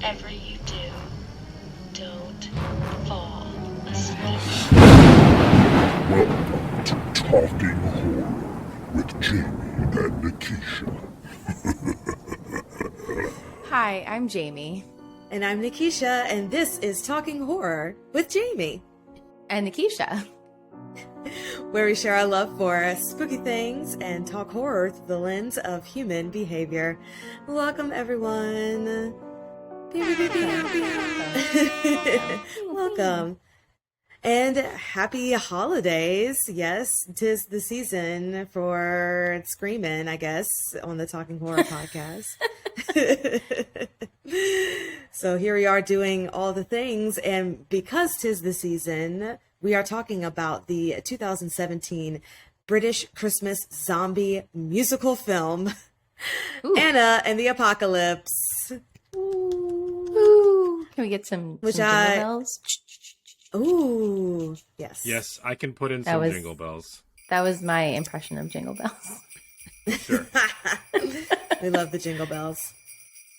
whatever you do, don't fall asleep. Welcome to Talking Horror with Jamie and Nikisha. Hi, I'm Jamie. And I'm Nikisha, and this is Talking Horror with Jamie, And Nikisha. where we share our love for spooky things and talk horror through the lens of human behavior. Welcome, everyone. Welcome. And happy holidays. Yes, 'tis the season for screaming, I guess, on the Talking Horror podcast. So here we are doing all the things, and because 'tis the season, we are talking about the 2017 British Christmas zombie musical film, Anna and the Apocalypse. Ooh. Can we get some jingle bells? Ooh, yes. Yes, I can put in some jingle bells. That was my impression of jingle bells. Sure. We love the jingle bells.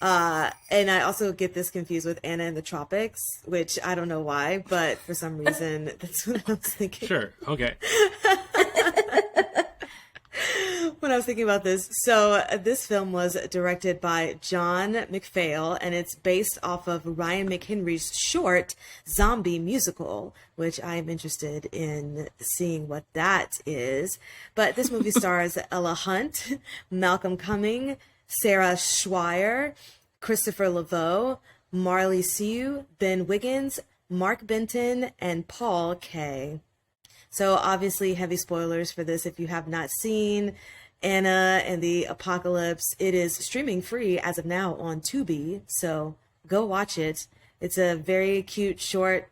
And I also get this confused with Anna in the Tropics, which I don't know why, but for some reason, that's what I was thinking. Sure. Okay. When I was thinking about this. So this film was directed by John McPhail, and it's based off of Ryan McHenry's short zombie musical, which I'm interested in seeing what that is. But this movie stars Ella Hunt, Malcolm Cumming, Sarah Schweier, Christopher Laveau, Marley Siu, Ben Wiggins, Mark Benton, and Paul Kay. So obviously heavy spoilers for this if you have not seen Anna and the Apocalypse. It is streaming free as of now on Tubi, so go watch it. It's a very cute, short,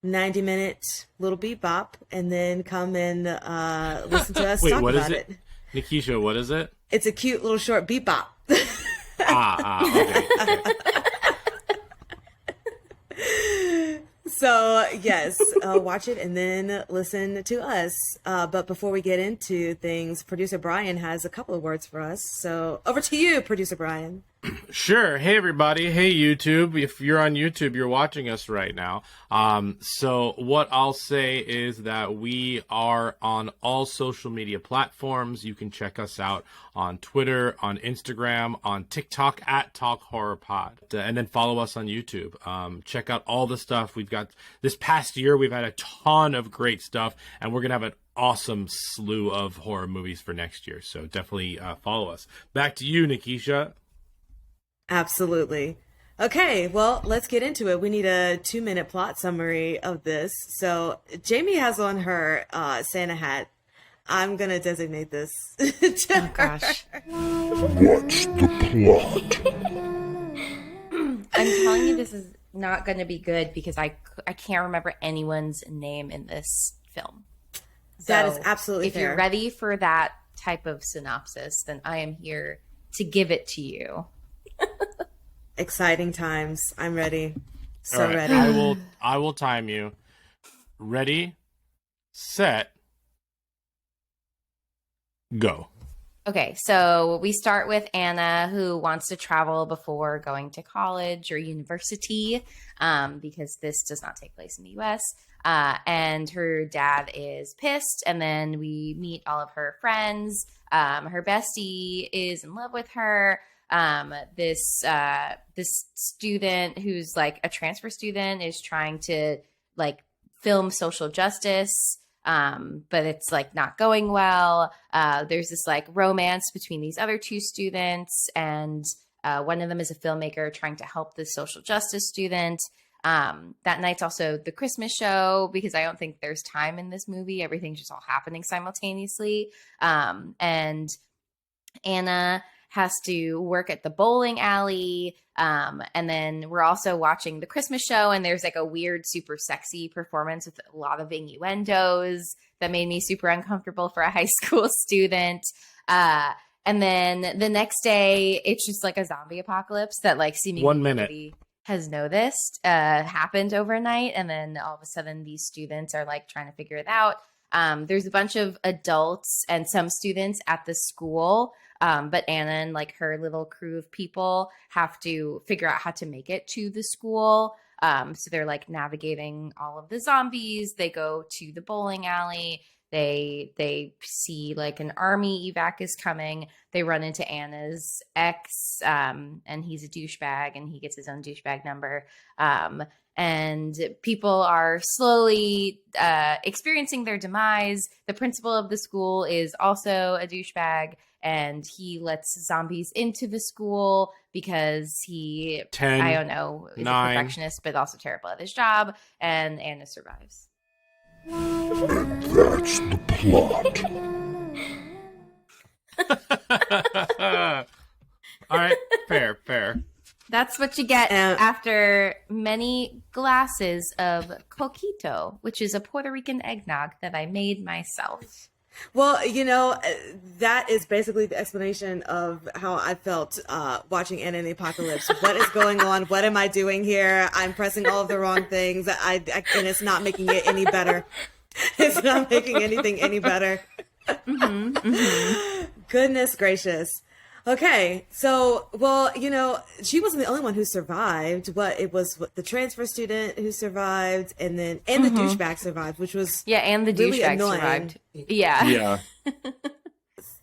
90-minute little bebop, and then come and listen to us Wait, talk what about is it? Nikisha, what is it? It's a cute little short bebop. Okay. So, yes, watch it and then listen to us. But before we get into things, Producer Brian has a couple of words for us. So, over to you, Producer Brian. Sure. Hey, everybody. Hey, YouTube. If you're on YouTube, you're watching us right now. So what I'll say is that we are on all social media platforms. You can check us out on Twitter, on Instagram, on TikTok at Talk Horror Pod, and then follow us on YouTube. Check out all the stuff we've got. This past year, we've had a ton of great stuff, and we're going to have an awesome slew of horror movies for next year. So definitely follow us. Back to you, Nikisha. Absolutely. Okay, well, let's get into it. We need a 2-minute plot summary of this. So, Jamie has on her Santa hat. I'm going to designate this to Oh, gosh. What's the plot? I'm telling you, this is not going to be good because I can't remember anyone's name in this film. That So is absolutely if fair. you're ready for that type of synopsis, then I am here to give it to you. Exciting times. I'm ready. So All right, ready. I will time you. Ready, set, go. Okay, so we start with Anna, who wants to travel before going to college or university, because this does not take place in the U.S. And her dad is pissed, and then we meet all of her friends. Her bestie is in love with her. This student who's like a transfer student is trying to like film social justice, but it's like not going well. There's this like romance between these other two students, and one of them is a filmmaker trying to help the social justice student. That night's also the Christmas show because I don't think there's time in this movie. Everything's just all happening simultaneously. And Anna has to work at the bowling alley. And then we're also watching the Christmas show, and there's like a weird, super sexy performance with a lot of innuendos that made me super uncomfortable for a high school student. And then the next day, it's just like a zombie apocalypse that like seemingly 1 minute. nobody has noticed happened overnight. And then all of a sudden these students are like trying to figure it out. There's a bunch of adults and some students at the school, but Anna and like her little crew of people have to figure out how to make it to the school. So they're like navigating all of the zombies. They go to the bowling alley. They see like an army evac is coming. They run into Anna's ex, and he's a douchebag, and he gets his own douchebag number. And people are slowly experiencing their demise. The principal of the school is also a douchebag, and he lets zombies into the school because he, 10, I don't know, is 9. a perfectionist, but also terrible at his job. And Anna survives. And that's the plot. All right, fair. That's what you get after many glasses of coquito, which is a Puerto Rican eggnog that I made myself. Well, you know, that is basically the explanation of how I felt watching Anna and the Apocalypse. What is going on? What am I doing here? I'm pressing all of the wrong things. And it's not making it any better. It's not making anything any better. Goodness gracious. Okay, so, well, you know, she wasn't the only one who survived. It was the transfer student who survived, and the douchebag survived, which was and the really douchebag annoying. survived. Yeah.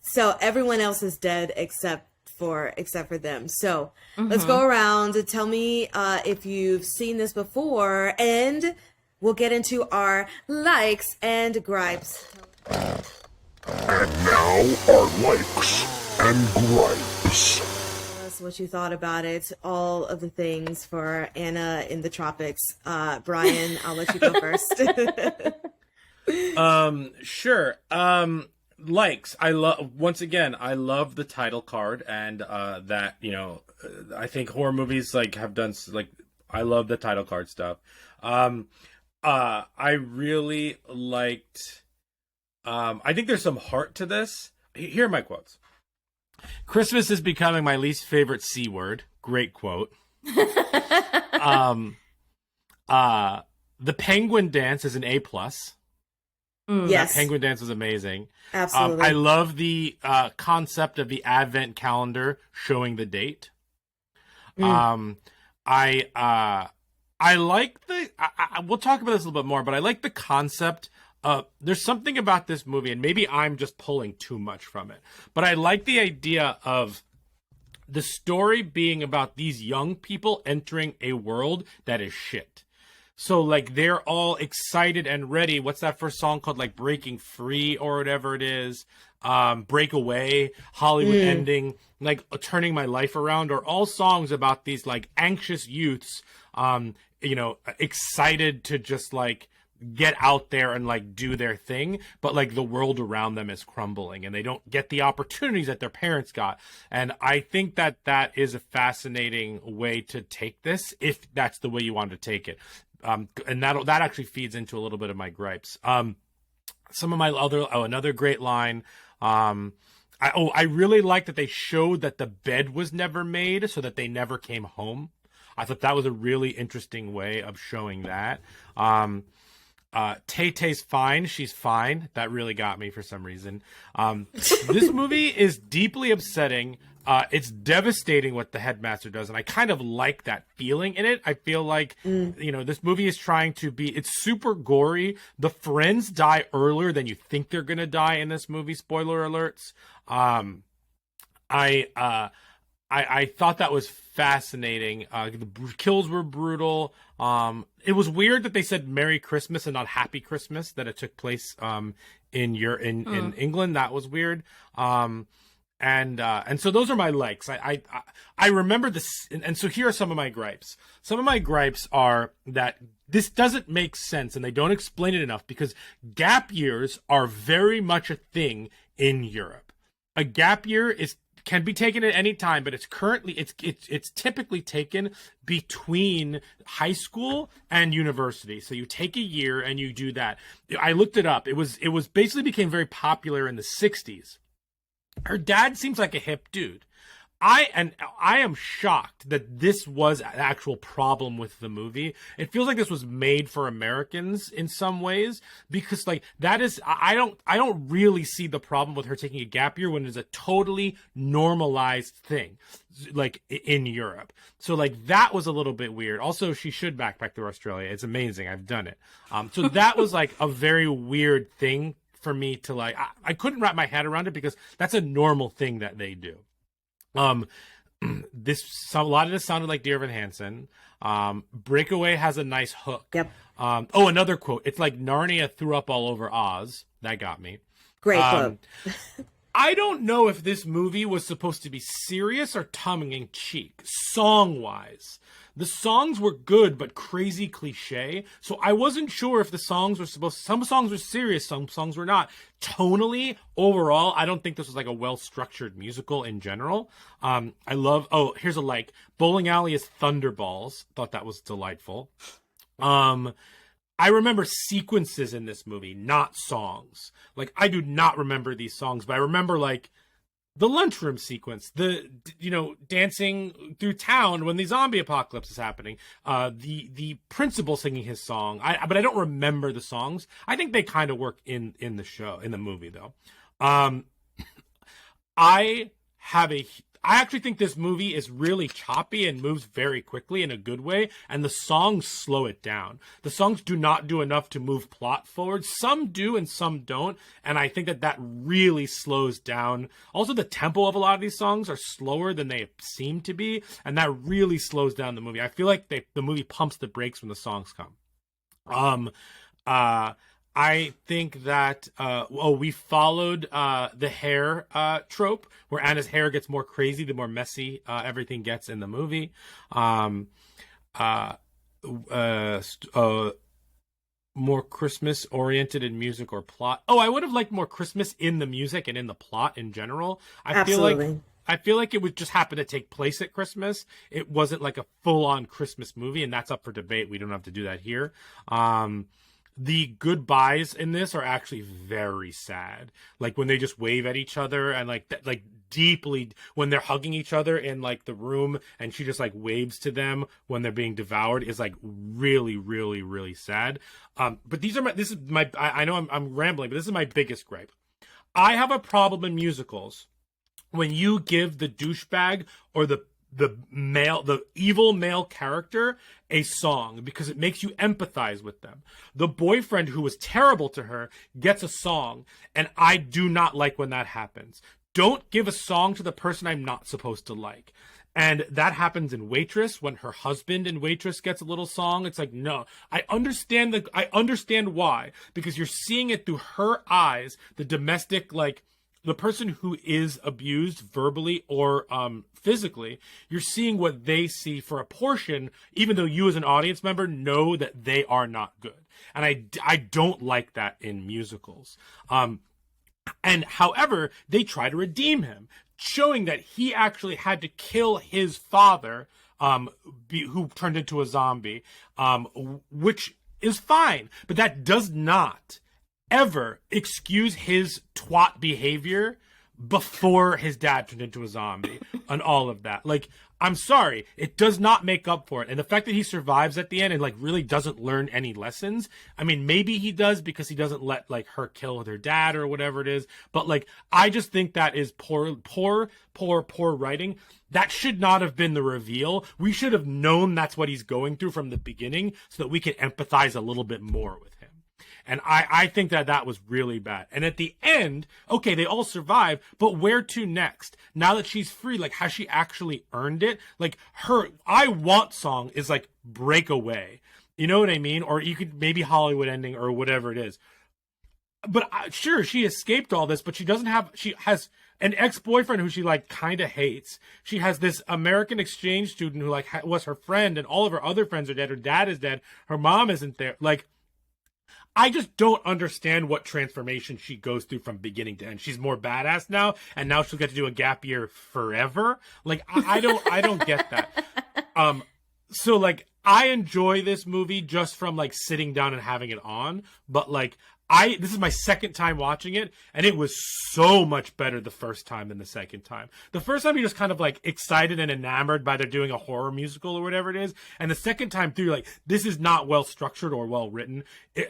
So everyone else is dead except for them. So let's go around and tell me if you've seen this before, and we'll get into our likes and gripes. And now, our likes and gripes. Tell us what you thought about it. All of the things for Anna in the Tropics. Brian, I'll let you go first. Sure. Likes. I love the title card, and that, you know, I think horror movies like have done like, I love the title card stuff. I really liked. I think there's some heart to this. Here are my quotes. Christmas is becoming my least favorite C word. Great quote. The penguin dance is an A+. Yes. That penguin dance was amazing. Absolutely. I love the concept of the advent calendar showing the date. I like we'll talk about this a little bit more, but I like the concept. There's something about this movie, and maybe I'm just pulling too much from it, but I like the idea of the story being about these young people entering a world that is shit. So, like, they're all excited and ready. What's that first song called? Like, Breaking Free or whatever it is. Breakaway, Hollywood Ending, like, Turning My Life Around, are all songs about these, like, anxious youths, you know, excited to just, like, get out there and like do their thing, but like the world around them is crumbling and they don't get the opportunities that their parents got. And I think that is a fascinating way to take this, if that's the way you want to take it. And that actually feeds into a little bit of my gripes. Some of my another great line. I really like that they showed that the bed was never made, so that they never came home. I thought that was a really interesting way of showing that. Tay-Tay's fine. She's fine. That really got me for some reason. This movie is deeply upsetting. It's devastating what the headmaster does, and I kind of like that feeling in it. I feel like, you know, this movie is trying to be, it's super gory. The friends die earlier than you think they're going to die in this movie. Spoiler alerts. I thought that was fascinating. The kills were brutal. It was weird that they said Merry Christmas and not Happy Christmas, that it took place in England. That was weird. And so those are my likes. I remember this, and so here are some of my gripes. Some of my gripes are that this doesn't make sense, and they don't explain it enough, because gap years are very much a thing in Europe. A gap year can be taken at any time, but it's typically taken between high school and university. So you take a year and you do that. I looked it up. It was basically became very popular in the 60s. Her dad seems like a hip dude. I am shocked that this was an actual problem with the movie. It feels like this was made for Americans in some ways, because like that is, I don't really see the problem with her taking a gap year when it's a totally normalized thing, like in Europe. So like that was a little bit weird. Also, she should backpack through Australia. It's amazing. I've done it. So that was like a very weird thing for me to like. I couldn't wrap my head around it because that's a normal thing that they do. A lot of this sounded like Dear Evan Hansen. Breakaway has a nice hook. Yep. Another quote. It's like Narnia threw up all over Oz. That got me. Great quote. I don't know if this movie was supposed to be serious or tongue-in-cheek, song-wise. The songs were good, but crazy cliche. So I wasn't sure if the songs were some songs were serious, some songs were not. Tonally, overall, I don't think this was like a well-structured musical in general. Here's a like. Bowling Alley is Thunderballs. Thought that was delightful. I remember sequences in this movie, not songs. Like, I do not remember these songs, but I remember like the lunchroom sequence, dancing through town when the zombie apocalypse is happening, the principal singing his song. But I don't remember the songs. I think they kind of work in the movie though. I actually think this movie is really choppy and moves very quickly in a good way, and the songs slow it down. The songs do not do enough to move plot forward. Some do and some don't, and I think that really slows down. Also, the tempo of a lot of these songs are slower than they seem to be, and that really slows down the movie. I feel like the movie pumps the brakes when the songs come. I think that we followed the hair trope, where Anna's hair gets more crazy the more messy everything gets in the movie. More Christmas oriented in music or plot. I would have liked more Christmas in the music and in the plot in general. I feel like it would just happen to take place at Christmas. It wasn't like a full on Christmas movie, and that's up for debate. We don't have to do that here. The goodbyes in this are actually very sad. Like when they just wave at each other and like deeply when they're hugging each other in like the room, and she just like waves to them when they're being devoured is like really, really, really sad. But I know I'm rambling, but this is my biggest gripe. I have a problem in musicals when you give the douchebag or the evil male character a song, because it makes you empathize with them. The boyfriend who was terrible to her gets a song, and I do not like when that happens. Don't give a song to the person I'm not supposed to like. And that happens in Waitress when her husband in Waitress gets a little song. It's like, no, I understand why, because you're seeing it through her eyes, the domestic, like, the person who is abused verbally or physically. You're seeing what they see for a portion, even though you as an audience member know that they are not good. And I don't like that in musicals. And however, they try to redeem him, showing that he actually had to kill his father, who turned into a zombie, which is fine, but that does not ever excuse his twat behavior before his dad turned into a zombie and all of that. Like, I'm sorry, it does not make up for it. And the fact that he survives at the end and like really doesn't learn any lessons. I mean, maybe he does because he doesn't let like her kill their dad or whatever it is. But like, I just think that is poor writing. That should not have been the reveal. We should have known that's what he's going through from the beginning so that we could empathize a little bit more with him. And I think that was really bad. And at the end, okay, they all survive, but where to next? Now that she's free, like, has she actually earned it? Like, her I Want song is like Breakaway. You know what I mean? Or you could maybe Hollywood Ending or whatever it is. But sure, she escaped all this, but she has an ex-boyfriend who she like kind of hates. She has this American exchange student who like was her friend, and all of her other friends are dead. Her dad is dead. Her mom isn't there. Like, I just don't understand what transformation she goes through from beginning to end. She's more badass now, and now she'll get to do a gap year forever. Like, I don't get that. So like, I enjoy this movie just from like sitting down and having it on, but like, This is my second time watching it, and it was so much better the first time than the second time. The first time you're just kind of like excited and enamored by they're doing a horror musical or whatever it is, and the second time through, you're like, this is not well structured or well written. I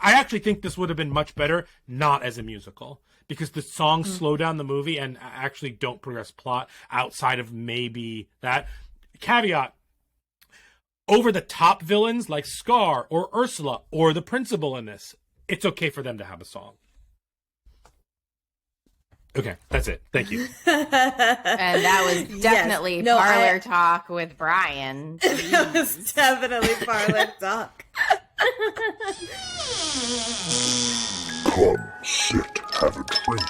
actually think this would have been much better not as a musical, because the songs slow down the movie and actually don't progress plot outside of maybe that. Caveat: over the top villains like Scar or Ursula or the principal in this, it's okay for them to have a song. Okay, that's it. Thank you. And that was definitely parlor talk with Brian. That was definitely parlor talk. Come, sit, have a drink.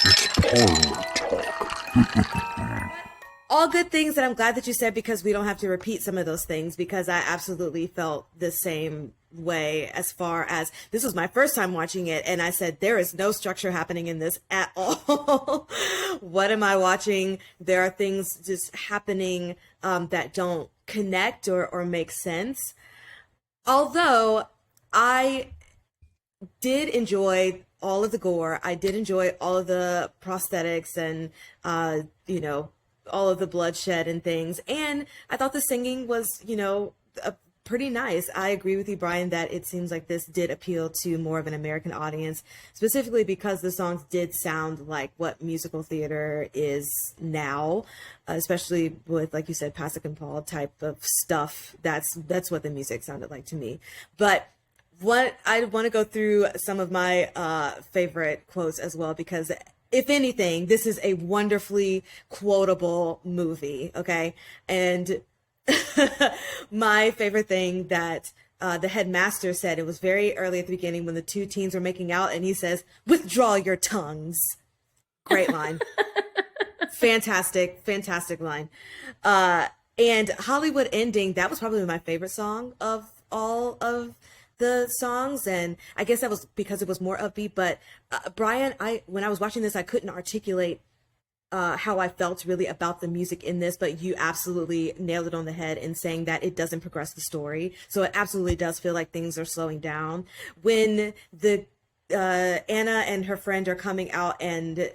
It's parlor talk. All good things that I'm glad that you said, because we don't have to repeat some of those things, because I absolutely felt the same way as far as this was my first time watching it, and I said there is no structure happening in this at all. What am I watching? There are things just happening that don't connect or make sense. Although I did enjoy all of the gore, I did enjoy all of the prosthetics and all of the bloodshed and things. And I thought the singing was, pretty nice. I agree with you, Brian, that it seems like this did appeal to more of an American audience, specifically because the songs did sound like what musical theater is now, especially with, like you said, Pasek and Paul type of stuff. That's what the music sounded like to me. But what I want to go through some of my favorite quotes as well, because if anything, this is a wonderfully quotable movie, okay? And my favorite thing that the headmaster said, it was very early at the beginning when the two teens were making out, and he says, "Withdraw your tongues." Great line. Fantastic line. And Hollywood Ending, that was probably my favorite song of all of the songs, and I guess that was because it was more upbeat. But Brian, when I was watching this, I couldn't articulate how I felt really about the music in this, but you absolutely nailed it on the head in saying that it doesn't progress the story. So it absolutely does feel like things are slowing down. When Anna and her friend are coming out and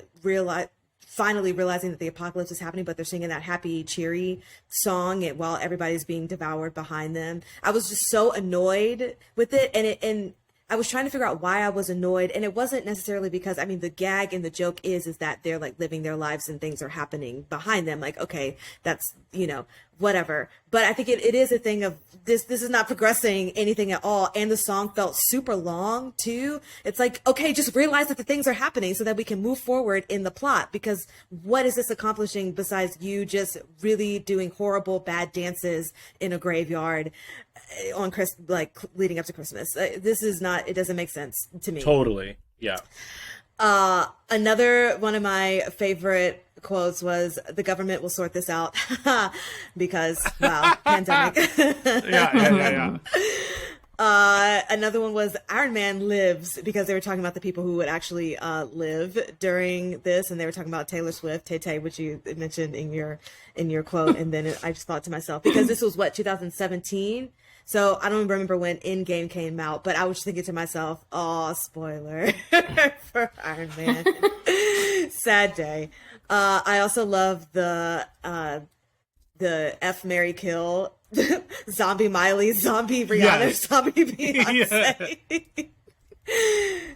finally realizing that the apocalypse is happening, but they're singing that happy, cheery song while everybody's being devoured behind them. I was just so annoyed with it, and I was trying to figure out why I was annoyed, and it wasn't necessarily because, the gag and the joke is that they're like living their lives and things are happening behind them. Like, okay, that's, whatever. But I think it is a thing of this is not progressing anything at all. And the song felt super long too. It's like, okay, just realize that the things are happening so that we can move forward in the plot, because what is this accomplishing besides you just really doing horrible, bad dances in a graveyard on leading up to Christmas? This is not, it doesn't make sense to me. Totally. Yeah. Another one of my favorite quotes was, "The government will sort this out," because, wow, pandemic. Yeah. Another one was, "Iron Man lives," because they were talking about the people who would actually live during this, and they were talking about Taylor Swift, Tay, which you mentioned in your quote. And then I just thought to myself, because this was 2017. So I don't remember when Endgame came out, but I was thinking to myself, oh, spoiler for Iron Man. Sad day. I also love the F, Marry, Kill, zombie Miley, zombie Rihanna, Yes. zombie Beyonce. Yeah.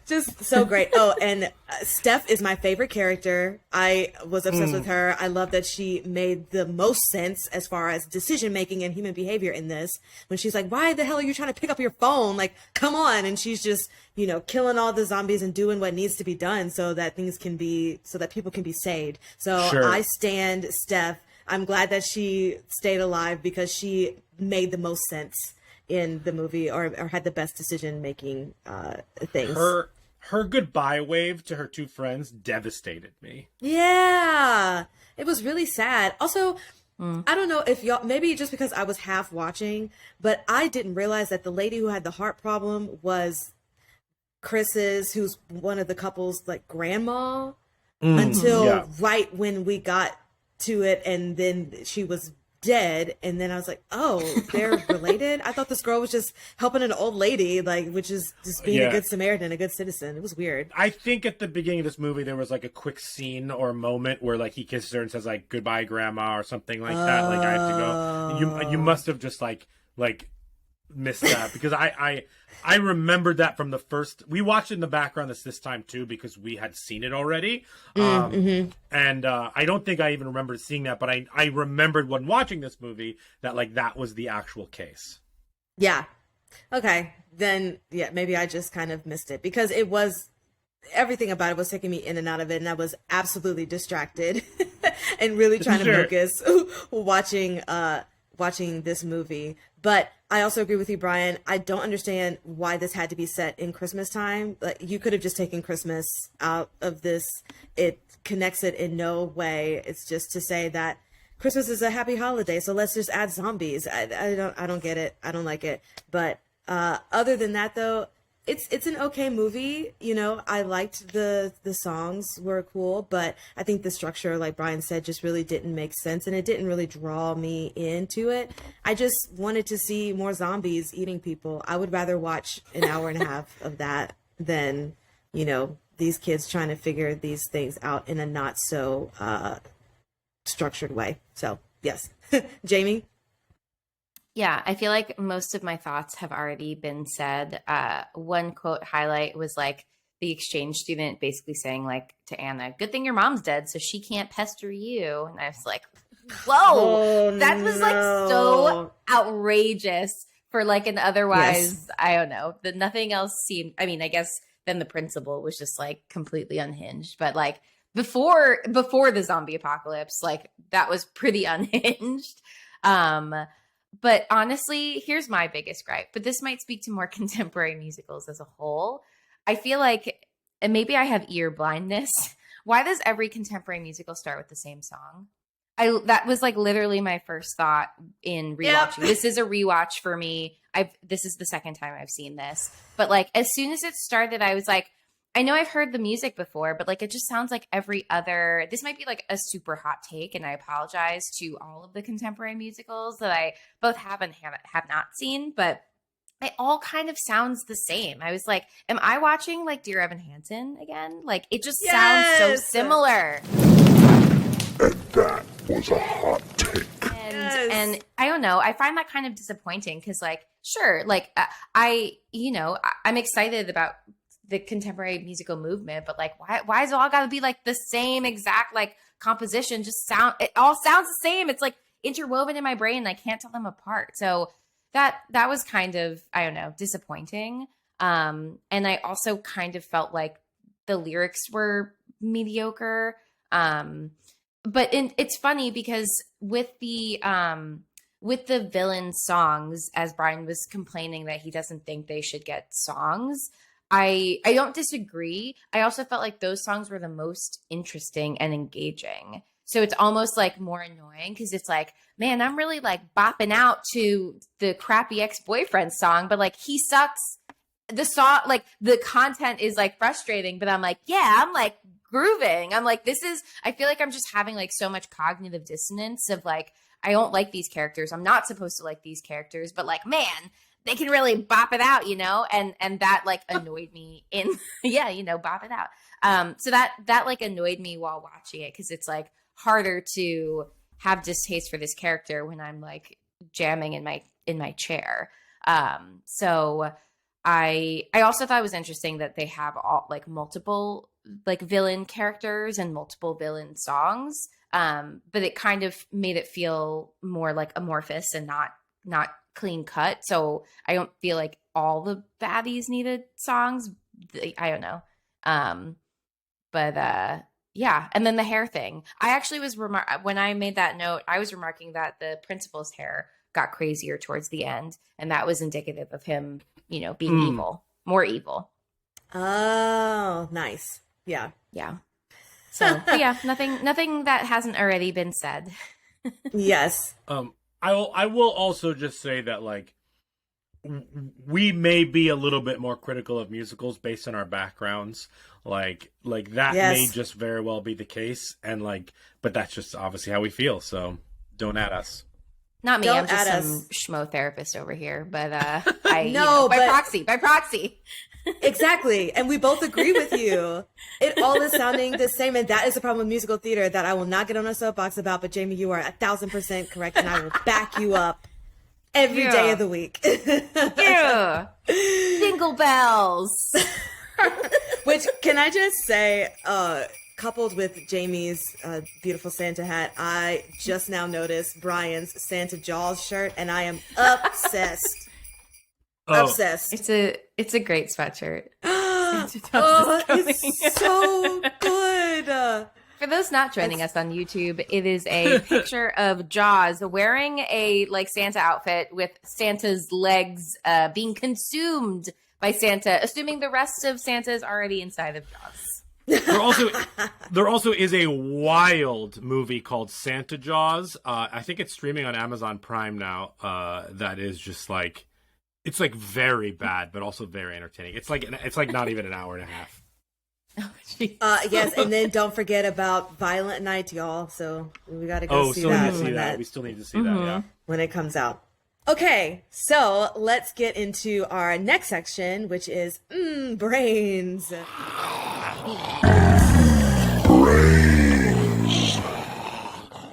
Just so great. Oh, and Steph is my favorite character. I was obsessed with her. I love that she made the most sense as far as decision making and human behavior in this. When she's like, "Why the hell are you trying to pick up your phone? Like, come on!" And she's just, killing all the zombies and doing what needs to be done so that people can be saved. So Sure. I stand Steph. I'm glad that she stayed alive because she made the most sense in the movie, or had the best decision making things. Her goodbye wave to her two friends devastated me. Yeah, it was really sad. Also, I don't know if y'all, maybe just because I was half watching, but I didn't realize that the lady who had the heart problem was who's one of the couple's grandma, until right when we got to it, and then she was dead. And then I was like, oh, they're related. I thought this girl was just helping an old lady, like, which is just being a good Samaritan, a good citizen. It was weird. I think at the beginning of this movie there was like a quick scene or moment where like he kisses her and says like goodbye grandma or something like that. Like I have to go. You must have just like missed that, because I remembered that from the first. We watched it in the background this time too, because we had seen it already. And I don't think I even remembered seeing that, but I remembered when watching this movie that like that was the actual case. Yeah. Okay. Then yeah, maybe I just kind of missed it, because it was, everything about it was taking me in and out of it, and I was absolutely distracted and really trying to focus watching this movie. But I also agree with you, Brian. I don't understand why this had to be set in Christmas time. Like, you could have just taken Christmas out of this. It connects it in no way. It's just to say that Christmas is a happy holiday, so let's just add zombies. I don't get it. I don't like it. But other than that, though, it's an okay movie. You know, I liked the songs were cool, but I think the structure, like Brian said, just really didn't make sense, and it didn't really draw me into it. I just wanted to see more zombies eating people. I would rather watch an hour and a half of that than, you know, these kids trying to figure these things out in a not so structured way. So yes. Jamie? Yeah, I feel like most of my thoughts have already been said. One quote highlight was like the exchange student basically saying like to Anna, "Good thing your mom's dead, so she can't pester you." And I was like, whoa, that was like so outrageous for like an otherwise, I don't know, that nothing else seemed, I mean, I guess then the principal was just like completely unhinged, but like before the zombie apocalypse, like that was pretty unhinged. But honestly, here's my biggest gripe, but this might speak to more contemporary musicals as a whole. I feel like, and maybe I have ear blindness, why does every contemporary musical start with the same song? That was like literally my first thought in rewatching. Yep. This is a rewatch for me. This is the second time I've seen this. But like as soon as it started, I was like, I know I've heard the music before, but like it just sounds like every other. This might be like a super hot take, and I apologize to all of the contemporary musicals that I both have and have not seen, but it all kind of sounds the same. I was like, am I watching like Dear Evan Hansen again? Like it just sounds so similar. And that was a hot take. And I don't know. I find that kind of disappointing because, like, sure, like I'm excited about the contemporary musical movement, but like, why is it all got to be like the same exact like composition? It all sounds the same. It's like interwoven in my brain, and I can't tell them apart. So that was kind of, I don't know, disappointing. And I also kind of felt like the lyrics were mediocre. But it's funny because with the villain songs, as Brian was complaining that he doesn't think they should get songs, I don't disagree. I also felt like those songs were the most interesting and engaging. So it's almost like more annoying because it's like, man, I'm really like bopping out to the crappy ex-boyfriend song, but like he sucks. The song, like the content is like frustrating, but I'm like, yeah, I'm like grooving. I'm like, I feel like I'm just having like so much cognitive dissonance of like, I don't like these characters. I'm not supposed to like these characters, but like, man, they can really bop it out, you know? And that like annoyed me bop it out. So that like annoyed me while watching it. Cause it's like harder to have distaste for this character when I'm like jamming in my chair. So I also thought it was interesting that they have all like multiple like villain characters and multiple villain songs. But it kind of made it feel more like amorphous and not clean cut. So I don't feel like all the baddies needed songs. I don't know. But yeah. And then the hair thing. I actually was when I made that note, I was remarking that the principal's hair got crazier towards the end, and that was indicative of him, you know, being evil, more evil. Oh, nice. Yeah. Yeah. So yeah, nothing that hasn't already been said. Yes. I will also just say that like we may be a little bit more critical of musicals based on our backgrounds. Like that may just very well be the case, and like, but that's just obviously how we feel. So don't at us. Not me. Don't I'm just add some us. schmo therapist over here, but No, by but- proxy, by proxy. Exactly. And we both agree with you. It all is sounding the same. And that is the problem with musical theater that I will not get on a soapbox about. But Jamie, you are 1,000% correct. And I will back you up every day Yeah. of the week. Yeah. Jingle bells. Which, can I just say, coupled with Jamie's beautiful Santa hat, I just now noticed Brian's Santa Jaws shirt, and I am obsessed. Oh, Obsessed. It's a great sweatshirt. Santa Jaws Oh, is coming. it's so good. For those not joining us on YouTube, it is a picture of Jaws wearing a like Santa outfit with Santa's legs being consumed by Santa, assuming the rest of Santa is already inside of Jaws. there also is a wild movie called Santa Jaws. I think it's streaming on Amazon Prime now. That is just like, it's like very bad, but also very entertaining. It's like not even an hour and a half. Oh, geez. Yes, and then don't forget about Violent Night, y'all. So we got to go Oh, see still need that to see when that. that We still need to see that. Yeah. when it comes out. Okay, so let's get into our next section, which is brains.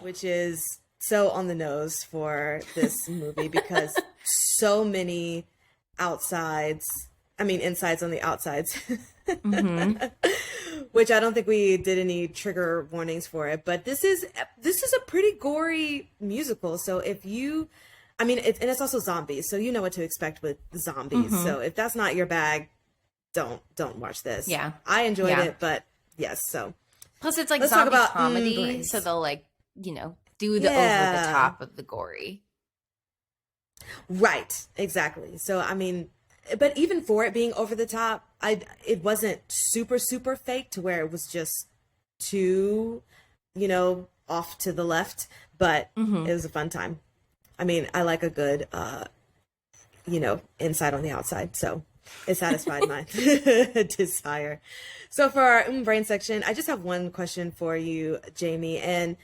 Which is so on the nose for this movie because so many insides on the outsides. Which I don't think we did any trigger warnings for it, but this is a pretty gory musical. So if you, and it's also zombies, so you know what to expect with zombies. So if that's not your bag, don't watch this. Yeah. I enjoyed Yeah. it, but yes. So Plus, it's like Let's talk zombie about, comedy, brains. so they'll like do the over Yeah. the top of the gory. right, exactly. So but even for it being over the top, it wasn't super super fake to where it was just too, off to the left. But it was a fun time. I like a good, inside on the outside. So it satisfied my desire. So for our brain section, I just have one question for you, Jamie. And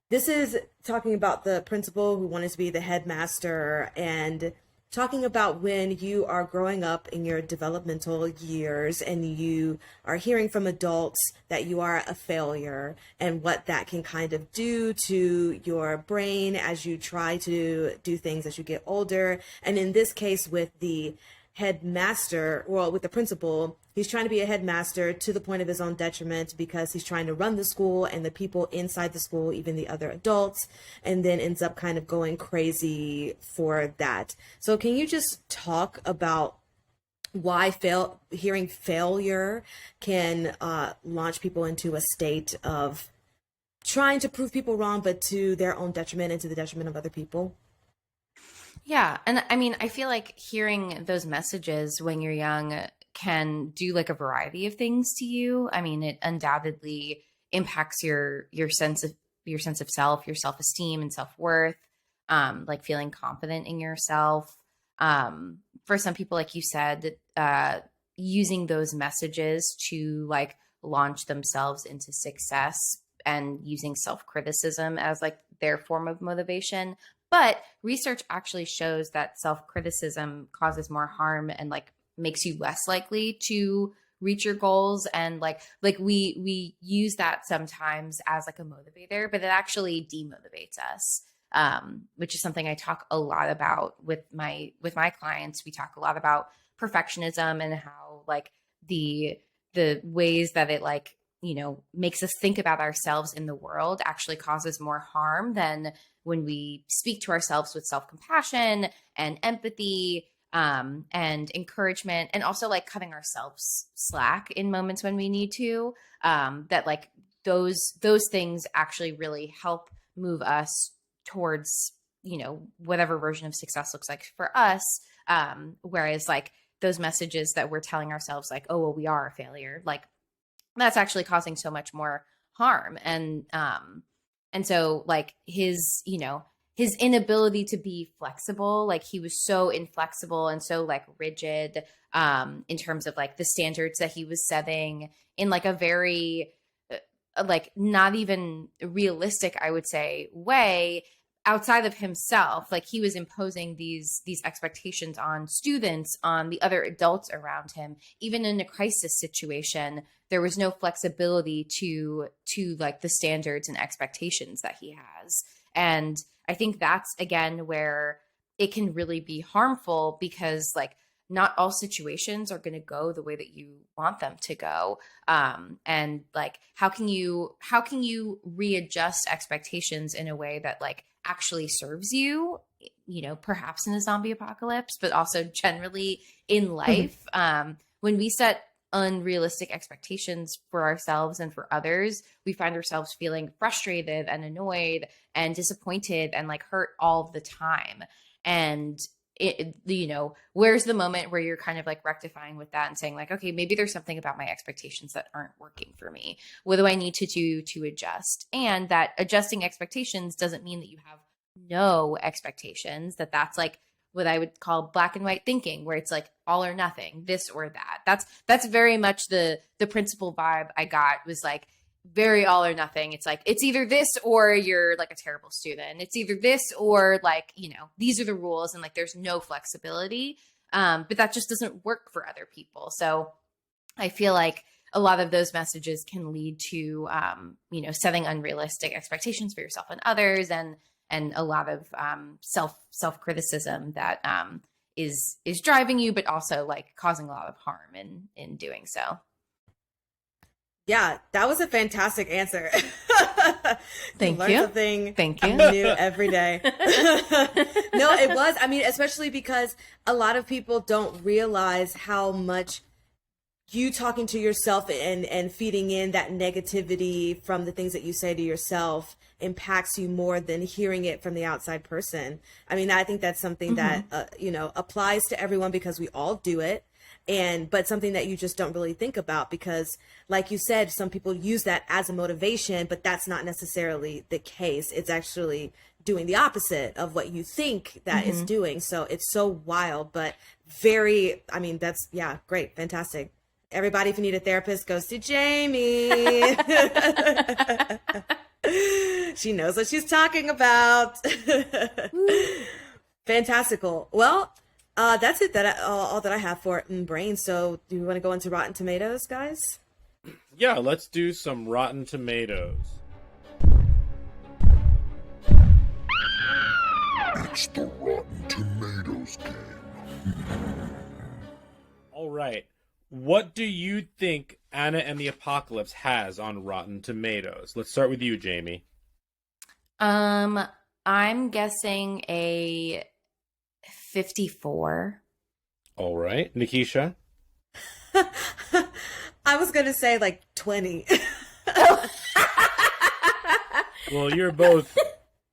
this is talking about the principal who wanted to be the headmaster and talking about when you are growing up in your developmental years and you are hearing from adults that you are a failure and what that can kind of do to your brain as you try to do things as you get older. And in this case, with the headmaster, well, with the principal, he's trying to be a headmaster to the point of his own detriment because he's trying to run the school and the people inside the school, even the other adults, and then ends up kind of going crazy for that. So can you just talk about why hearing failure can launch people into a state of trying to prove people wrong, but to their own detriment and to the detriment of other people? Yeah. And I feel like hearing those messages when you're young can do like a variety of things to you. It undoubtedly impacts your sense of self, your self-esteem and self-worth, like feeling confident in yourself. For some people, like you said, using those messages to like launch themselves into success and using self-criticism as like their form of motivation. But research actually shows that self-criticism causes more harm and like makes you less likely to reach your goals. And like we use that sometimes as like a motivator, but it actually demotivates us. Which is something I talk a lot about with my clients. We talk a lot about perfectionism and how like the ways that it like, makes us think about ourselves in the world actually causes more harm than when we speak to ourselves with self-compassion and empathy, and encouragement, and also like cutting ourselves slack in moments when we need to, that like those things actually really help move us towards, whatever version of success looks like for us. Whereas like those messages that we're telling ourselves like, oh, well, we are a failure, like that's actually causing so much more harm. And so like his inability to be flexible, like he was so inflexible and so like rigid, in terms of like the standards that he was setting in like a very like not even realistic, I would say, way, outside of himself, like he was imposing these expectations on students, on the other adults around him. Even in a crisis situation, there was no flexibility to like the standards and expectations that he has. And I think that's again where it can really be harmful, because like not all situations are going to go the way that you want them to go. And like, how can you readjust expectations in a way that like actually serves you, you know, perhaps in a zombie apocalypse, but also generally in life. When we set unrealistic expectations for ourselves and for others, we find ourselves feeling frustrated and annoyed and disappointed and like hurt all the time. And it, you know, where's the moment where you're kind of like rectifying with that and saying like, okay, maybe there's something about my expectations that aren't working for me. What do I need to do to adjust? And that adjusting expectations doesn't mean that you have no expectations, that's like what I would call black and white thinking, where it's like all or nothing, this or that. That's very much the principal vibe I got, was like very all or nothing. It's like, it's either this or you're like a terrible student. It's either this or like, you know, these are the rules, and like there's no flexibility. But that just doesn't work for other people. So I feel like a lot of those messages can lead to, you know, setting unrealistic expectations for yourself and others, and a lot of self criticism that is driving you, but also like causing a lot of harm in doing so. Yeah, that was a fantastic answer. Thank Learn you. Something Thank you. new every day. No, it was. I mean, especially because a lot of people don't realize how much you talking to yourself and feeding in that negativity from the things that you say to yourself impacts you more than hearing it from the outside person. I mean, I think that's something that, you know, applies to everyone, because we all do it. But something that you just don't really think about, because like you said, some people use that as a motivation, but that's not necessarily the case. It's actually doing the opposite of what you think that is doing. So it's so wild, but very, I mean, that's, yeah, great. Fantastic. Everybody, if you need a therapist, go see Jamie. She knows what she's talking about. Fantastical. Well, that's it. All that I have for Brain. So, do you want to go into Rotten Tomatoes, guys? Yeah, let's do some Rotten Tomatoes. It's the Rotten Tomatoes game. All right. What do you think Anna and the Apocalypse has on Rotten Tomatoes? Let's start with you, Jamie. I'm guessing a 54. All right. Nikisha? I was going to say like 20. Well, you're both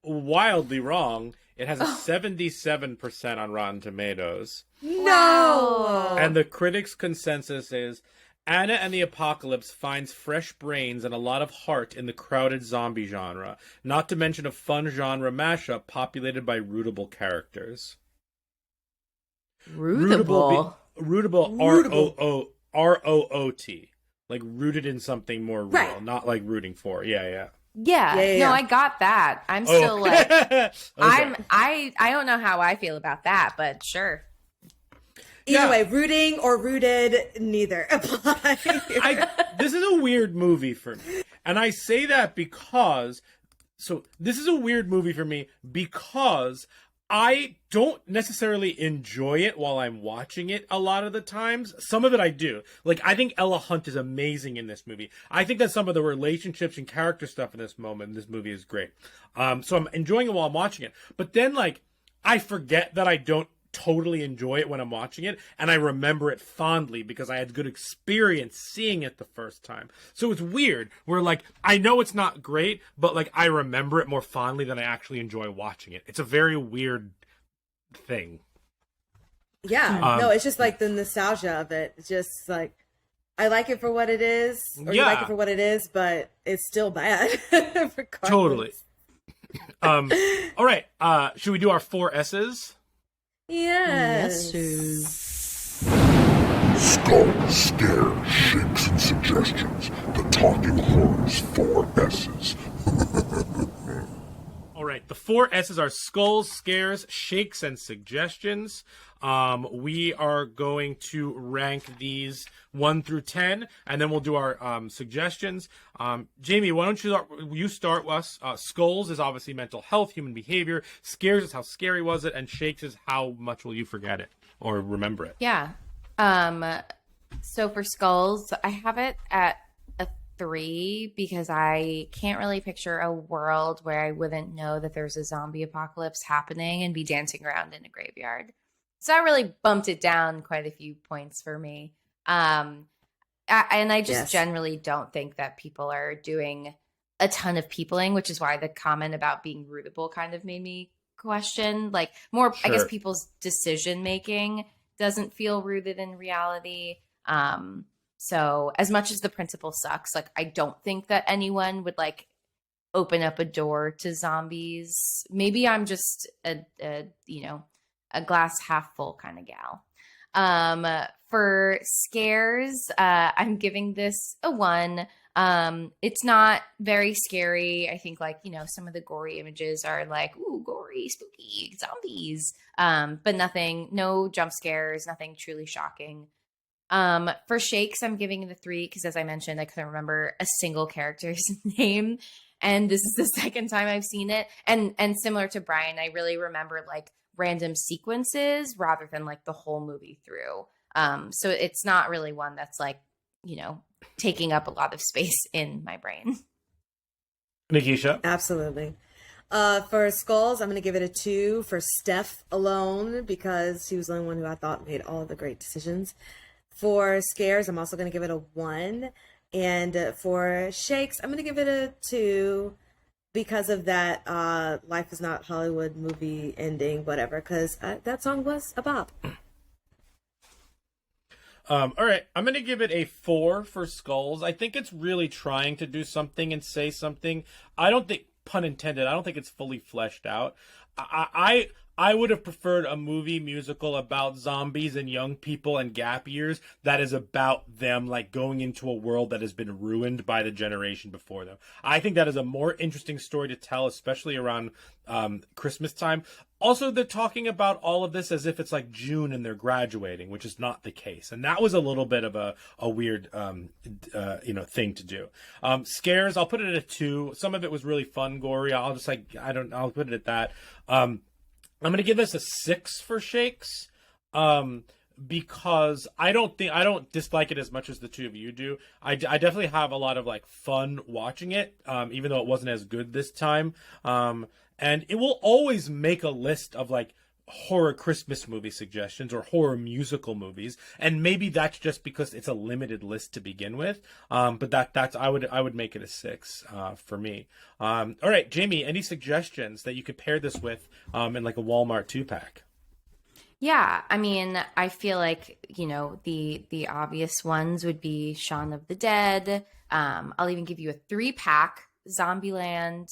wildly wrong. It has a 77% on Rotten Tomatoes. No! And the critics' consensus is Anna and the Apocalypse finds fresh brains and a lot of heart in the crowded zombie genre, not to mention a fun genre mashup populated by rootable characters. Rootable? Rootable, R-O-O-T. Like rooted in something more real, Right. not like rooting for. Yeah. Yeah. Yeah. No, I got that. I'm still like, Okay. I don't know how I feel about that, but sure. Either way, rooting or rooted, neither apply. This is a weird movie for me. And I say that because... So, this is a weird movie for me because I don't necessarily enjoy it while I'm watching it a lot of the times. Some of it I do. Like, I think Ella Hunt is amazing in this movie. I think that some of the relationships and character stuff in this movie is great. So I'm enjoying it while I'm watching it. But then, like, I forget that I don't totally enjoy it when I'm watching it, and I remember it fondly because I had good experience seeing it the first time. So it's weird where like I know it's not great, but like I remember it more fondly than I actually enjoy watching it. It's a very weird thing. Yeah, no, it's just like the nostalgia of it. It's just like I like it for what it is, or you like it for what it is, but it's still bad. Totally. All right. Should we do our 4 S's? Yes. Skull, Scare, Shakes, and Suggestions. The Talking Horrors 4 S's. All right. right, the 4 S's are skulls, scares, shakes, and suggestions. We are going to rank these 1 through 10, and then we'll do our suggestions. Jamie, why don't you start with us? Skulls is obviously mental health, human behavior. Scares is how scary was it, and shakes is how much will you forget it or remember it. Yeah. So for skulls, I have it at a 3 because I can't really picture a world where I wouldn't know that there's a zombie apocalypse happening and be dancing around in a graveyard. So I really bumped it down quite a few points for me. And I just generally don't think that people are doing a ton of peopling, which is why the comment about being rootable kind of made me question, like, more, I guess, people's decision making doesn't feel rooted in reality. So as much as the principle sucks, like, I don't think that anyone would like open up a door to zombies. Maybe I'm just a glass half full kind of gal. For scares, I'm giving this a 1. It's not very scary. I think, like, some of the gory images are like, ooh, gory, spooky zombies. But no jump scares, nothing truly shocking. For shakes, I'm giving it a 3 because, as I mentioned, I couldn't remember a single character's name. And this is the second time I've seen it. And similar to Brian, I really remember like random sequences rather than like the whole movie through. So it's not really one that's like, taking up a lot of space in my brain. Nikisha? Absolutely. For skulls, I'm going to give it a 2 for Steph alone because she was the only one who I thought made all the great decisions. For scares, I'm also going to give it a 1. And for shakes, I'm going to give it a 2 because of that Life is Not Hollywood movie ending, whatever, because that song was a bop. All right, I'm going to give it a 4 for skulls. I think it's really trying to do something and say something. I don't think, pun intended, I don't think it's fully fleshed out. I would have preferred a movie musical about zombies and young people and gap years that is about them like going into a world that has been ruined by the generation before them. I think that is a more interesting story to tell, especially around Christmas time. Also, they're talking about all of this as if it's like June and they're graduating, which is not the case. And that was a little bit of a weird, thing to do. Scares, I'll put it at a 2. Some of it was really fun, gory. I'll put it at that. I'm going to give this a 6 for shakes. Because I don't dislike it as much as the two of you do. I definitely have a lot of like fun watching it, even though it wasn't as good this time. And it will always make a list of like horror Christmas movie suggestions or horror musical movies, and maybe that's just because it's a limited list to begin with. But that's I would make it a 6 for me. All right, Jamie, any suggestions that you could pair this with in like a Walmart 2-pack? Yeah, I mean, I feel like, the obvious ones would be Shaun of the Dead. I'll even give you a 3-pack, Zombieland.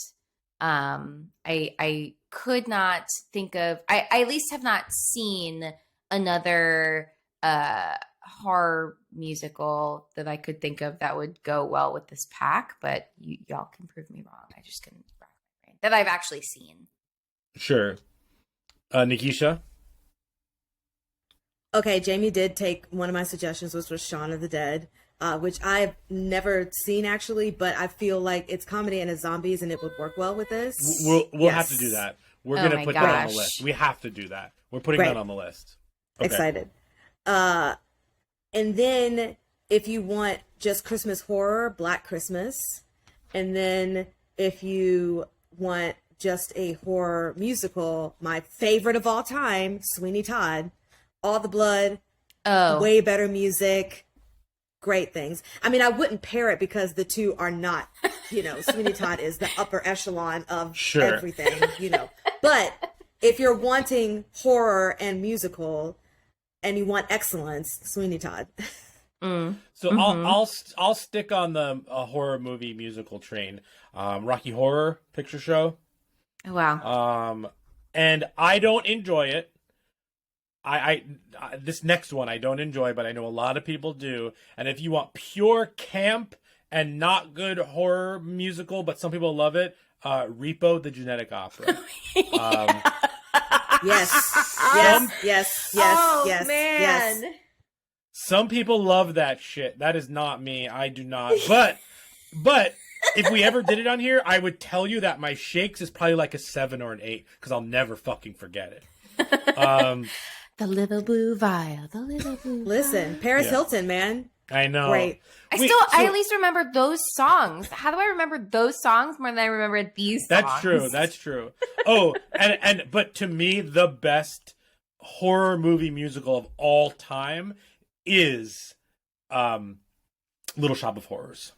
I could not think of, I at least have not seen another horror musical that I could think of that would go well with this pack, but y'all can prove me wrong. I just couldn't wrap my brain that I've actually seen. Sure. Nikisha? Okay, Jamie did take one of my suggestions, which was Shaun of the Dead, which I've never seen actually, but I feel like it's comedy and it's zombies and it would work well with this. We'll have to do that. We're going to put that on the list. We have to do that. We're putting that on the list. Okay. Excited. And then if you want just Christmas horror, Black Christmas. And then if you want just a horror musical, my favorite of all time, Sweeney Todd. All the blood, way better music, great things. I mean, I wouldn't pair it because the two are not, Sweeney Todd is the upper echelon of everything, But if you're wanting horror and musical and you want excellence, Sweeney Todd. So I'll stick on the horror movie musical train. Rocky Horror Picture Show. Wow. And I don't enjoy it. I this next one I don't enjoy, but I know a lot of people do. And if you want pure camp and not good horror musical, but some people love it, Repo the Genetic Opera. Yes. Oh, Yes. man. Some people love that shit. That is not me. I do not. But if we ever did it on here, I would tell you that my shakes is probably like a 7 or an 8 because I'll never fucking forget it. The little blue vial. The little blue. Listen, Paris Hilton, man. I know. Great. I at least remember those songs. How do I remember those songs more than I remember these songs? That's true. Oh, but to me, the best horror movie musical of all time is Little Shop of Horrors.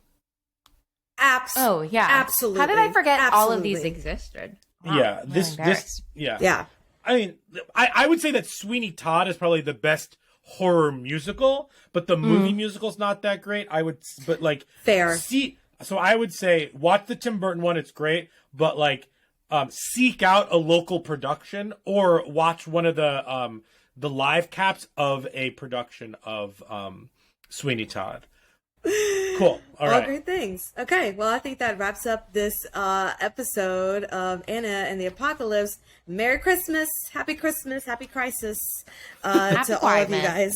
Oh, yeah. Absolutely. How did I forget all of these Absolutely. existed? Wow, Yeah, I'm this embarrassed. Yeah. I mean, I would say that Sweeney Todd is probably the best horror musical, but the movie musical's not that great. But like Fair. So I would say watch the Tim Burton one. It's great, but like seek out a local production or watch one of the live caps of a production of Sweeney Todd. Cool. All right. Great things. Okay, well, I think that wraps up this episode of Anna and the Apocalypse. Merry Christmas, Happy Crisis to all of you guys.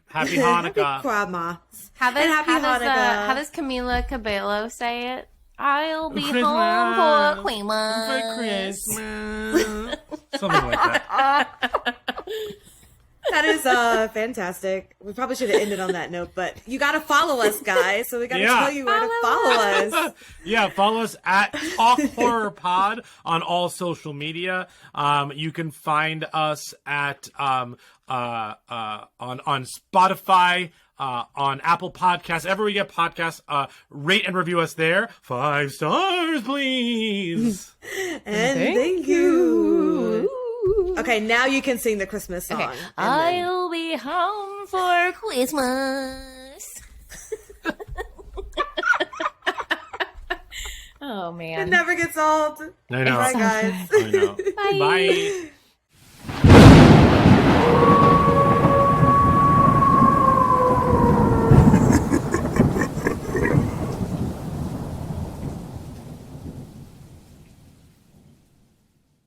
Happy Hanukkah. Happy Christmas. How does, Happy Hanukkah. how does Camila Cabello say it? I'll be Christmas. home for Christmas. Something like that. That is fantastic. We probably should have ended on that note, but you got to follow us, guys. So we got to tell you where to follow us. Yeah, follow us at Talk Horror Pod on all social media. You can find us at on Spotify, on Apple Podcasts, everywhere you get podcasts. Rate and review us there. 5 stars, please. And thank you. Okay, now you can sing the Christmas song. Okay. I'll be home for Christmas. Oh, man. It never gets old. I know. Bye, guys. I know. Bye. Bye.